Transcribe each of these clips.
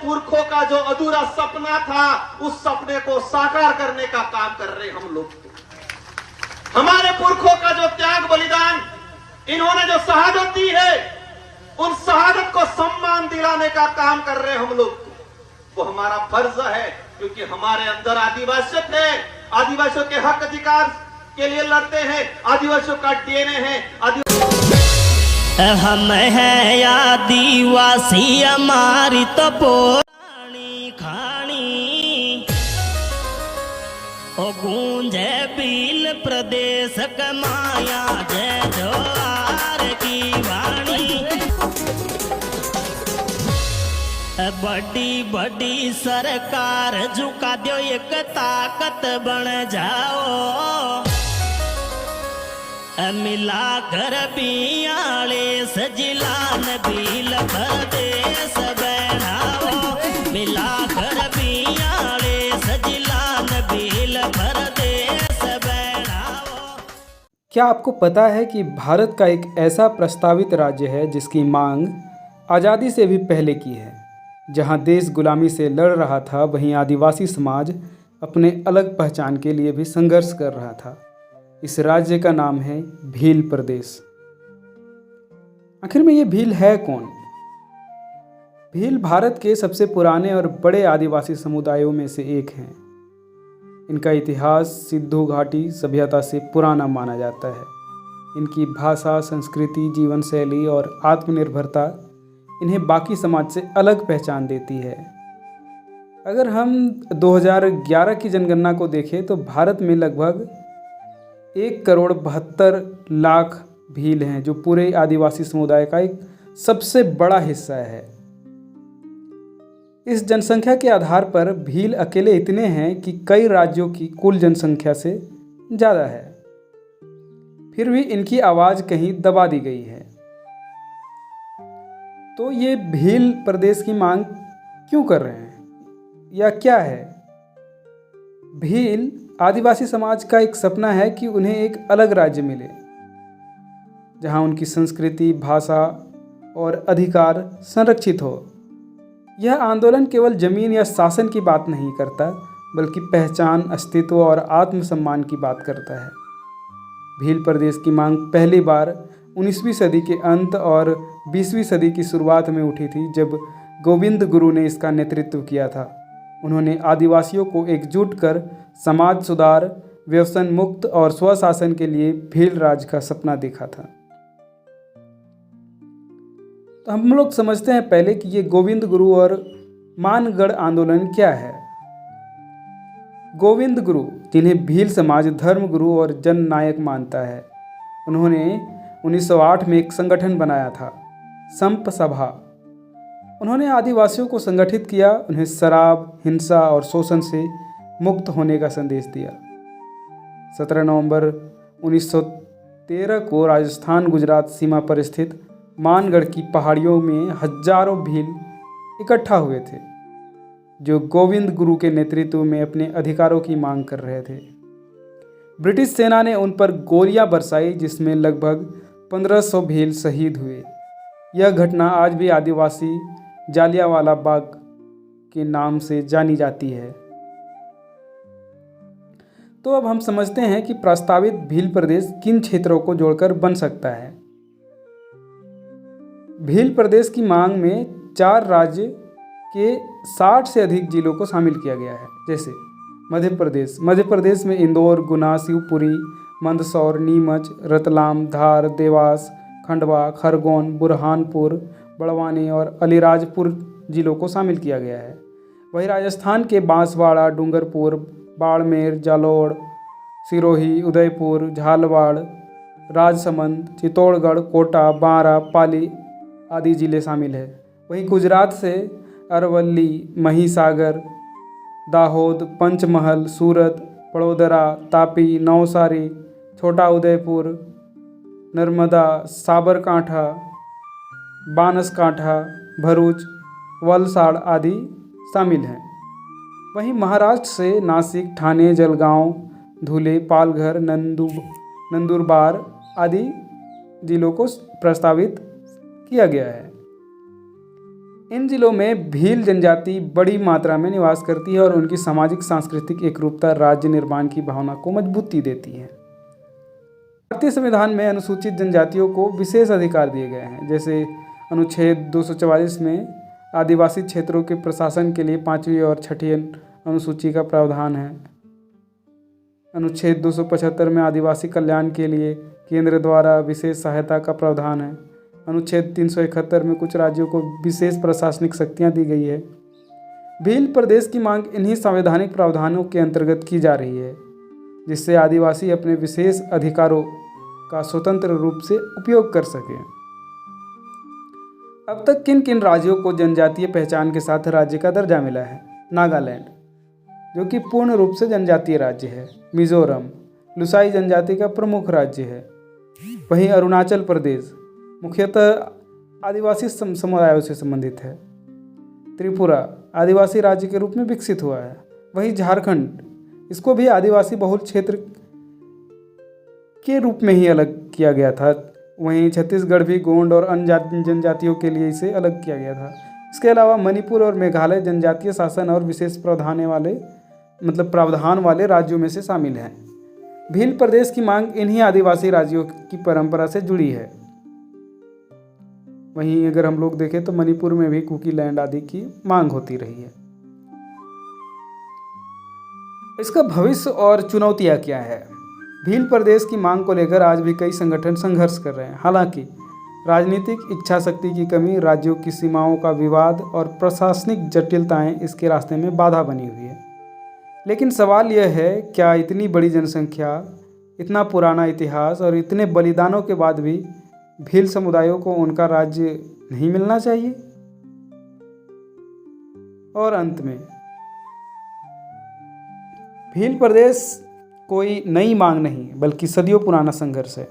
पुरखों का जो अधूरा सपना था, उस सपने को साकार करने का काम कर रहे हम लोग। हमारे पुरखों का जो त्याग बलिदान, इन्होंने जो शहादत दी है, उन शहादत को सम्मान दिलाने का काम कर रहे हम लोग। वो हमारा फर्ज है, क्योंकि हमारे अंदर आदिवासी थे, आदिवासियों के हक अधिकार के लिए लड़ते हैं, आदिवासियों का डीएनए है। हम है आदिवासी, हमारी तो पुरानी खानी, ओ गूंजे भील प्रदेश कमाया जय जोहार की वाणी। बड़ी बड़ी सरकार झुका दो, एक ताकत बन जाओ, मिला कर बियाले सजिलान भील प्रदेश बनाओ, मिला कर बियाले सजिलान भील प्रदेश बनाओ। क्या आपको पता है कि भारत का एक ऐसा प्रस्तावित राज्य है जिसकी मांग आज़ादी से भी पहले की है? जहां देश गुलामी से लड़ रहा था, वहीं आदिवासी समाज अपने अलग पहचान के लिए भी संघर्ष कर रहा था। इस राज्य का नाम है भील प्रदेश। आखिर में ये भील है कौन? भील भारत के सबसे पुराने और बड़े आदिवासी समुदायों में से एक हैं। इनका इतिहास सिंधु घाटी सभ्यता से पुराना माना जाता है। इनकी भाषा, संस्कृति, जीवन शैली और आत्मनिर्भरता इन्हें बाकी समाज से अलग पहचान देती है। अगर हम 2011 की जनगणना को देखें तो भारत में लगभग 1,72,00,000 भील हैं, जो पूरे आदिवासी समुदाय का एक सबसे बड़ा हिस्सा है। इस जनसंख्या के आधार पर भील अकेले इतने हैं कि कई राज्यों की कुल जनसंख्या से ज़्यादा है। फिर भी इनकी आवाज़ कहीं दबा दी गई है। तो ये भील प्रदेश की मांग क्यों कर रहे हैं या क्या है? भील आदिवासी समाज का एक सपना है कि उन्हें एक अलग राज्य मिले, जहां उनकी संस्कृति, भाषा और अधिकार संरक्षित हो। यह आंदोलन केवल जमीन या शासन की बात नहीं करता, बल्कि पहचान, अस्तित्व और आत्मसम्मान की बात करता है। भील प्रदेश की मांग पहली बार 19वीं सदी के अंत और 20वीं सदी की शुरुआत में उठी थी, जब गोविंद गुरु ने इसका नेतृत्व किया था। उन्होंने आदिवासियों को एकजुट कर समाज सुधार, व्यसन मुक्त और स्वशासन के लिए भील राज का सपना देखा था। तो हम लोग समझते हैं पहले कि ये गोविंद गुरु और मानगढ़ आंदोलन क्या है। गोविंद गुरु, जिन्हें भील समाज धर्म गुरु और जन नायक मानता है, उन्होंने 1908 में एक संगठन बनाया था, संप सभा। उन्होंने आदिवासियों को संगठित किया, उन्हें शराब, हिंसा और शोषण से मुक्त होने का संदेश दिया। 17 नवंबर 1913 को राजस्थान गुजरात सीमा पर स्थित मानगढ़ की पहाड़ियों में हजारों भील इकट्ठा हुए थे, जो गोविंद गुरु के नेतृत्व में अपने अधिकारों की मांग कर रहे थे। ब्रिटिश सेना ने उन पर गोलियां बरसाई, जिसमें लगभग 1500 भील शहीद हुए। यह घटना आज भी आदिवासी जालियांवाला बाग के नाम से जानी जाती है। तो अब हम समझते हैं कि प्रस्तावित भील प्रदेश किन क्षेत्रों को जोड़कर बन सकता है। भील प्रदेश की मांग में 4 राज्य के 60 से अधिक जिलों को शामिल किया गया है, जैसे मध्य प्रदेश में इंदौर, गुना, शिवपुरी, मंदसौर, नीमच, रतलाम, धार, देवास, खंडवा, खरगोन, बुरहानपुर, बड़वानी और अलीराजपुर जिलों को शामिल किया गया है। वहीं राजस्थान के बांसवाड़ा, डूंगरपुर, बाड़मेर, जालोर, सिरोही, उदयपुर, झालवाड़, राजसमंद, चित्तौड़गढ़, कोटा, बारा, पाली आदि जिले शामिल हैं। वहीं गुजरात से अरवली, महिसागर, दाहोद, पंचमहल, सूरत, वडोदरा, तापी, नवसारी, छोटा उदयपुर, नर्मदा, साबरकांठा, बानसकांठा, भरूच, वलसाड़ आदि शामिल हैं। वहीं महाराष्ट्र से नासिक, ठाणे, जलगांव, धुले, पालघर, नंदुरबार आदि जिलों को प्रस्तावित किया गया है। इन जिलों में भील जनजाति बड़ी मात्रा में निवास करती है और उनकी सामाजिक सांस्कृतिक एकरूपता राज्य निर्माण की भावना को मजबूती देती है। भारतीय संविधान में अनुसूचित जनजातियों को विशेष अधिकार दिए गए हैं। जैसे अनुच्छेद 244 में आदिवासी क्षेत्रों के प्रशासन के लिए 5वीं और 6ठी अनुसूची का प्रावधान है। अनुच्छेद 275 में आदिवासी कल्याण के लिए केंद्र द्वारा विशेष सहायता का प्रावधान है। अनुच्छेद 371 में कुछ राज्यों को विशेष प्रशासनिक शक्तियां दी गई है। भील प्रदेश की मांग इन्हीं संवैधानिक प्रावधानों के अंतर्गत की जा रही है, जिससे आदिवासी अपने विशेष अधिकारों का स्वतंत्र रूप से उपयोग कर सकें। अब तक किन किन राज्यों को जनजातीय पहचान के साथ राज्य का दर्जा मिला है? नागालैंड, जो कि पूर्ण रूप से जनजातीय राज्य है। मिजोरम लुसाई जनजाति का प्रमुख राज्य है। वहीं अरुणाचल प्रदेश मुख्यतः आदिवासी समुदायों से संबंधित है। त्रिपुरा आदिवासी राज्य के रूप में विकसित हुआ है। वहीं झारखंड, इसको भी आदिवासी बहुल क्षेत्र के रूप में ही अलग किया गया था। वहीं छत्तीसगढ़ भी गोंड और अन्य जनजातियों के लिए इसे अलग किया गया था। इसके अलावा मणिपुर और मेघालय जनजातीय शासन और विशेष प्रावधान वाले राज्यों में से शामिल हैं। भील प्रदेश की मांग इन्हीं आदिवासी राज्यों की परंपरा से जुड़ी है। वहीं अगर हम लोग देखें तो मणिपुर में भी कुकी लैंड आदि की मांग होती रही है। इसका भविष्य और चुनौतियां क्या है? भील प्रदेश की मांग को लेकर आज भी कई संगठन संघर्ष कर रहे हैं। हालांकि राजनीतिक इच्छा शक्ति की कमी, राज्यों की सीमाओं का विवाद और प्रशासनिक जटिलताएं इसके रास्ते में बाधा बनी हुई है। लेकिन सवाल यह है, क्या इतनी बड़ी जनसंख्या, इतना पुराना इतिहास और इतने बलिदानों के बाद भी भील समुदायों को उनका राज्य नहीं मिलना चाहिए? और अंत में, भील प्रदेश कोई नई मांग नहीं बल्कि सदियों पुराना संघर्ष है।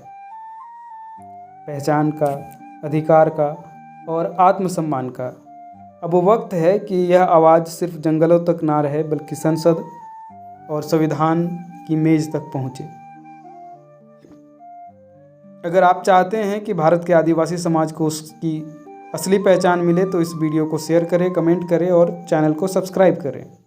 पहचान का, अधिकार का और आत्मसम्मान का। अब वो वक्त है कि यह आवाज़ सिर्फ जंगलों तक ना रहे बल्कि संसद और संविधान की मेज तक पहुँचे। अगर आप चाहते हैं कि भारत के आदिवासी समाज को उसकी असली पहचान मिले तो इस वीडियो को शेयर करें, कमेंट करें और चैनल को सब्सक्राइब करें।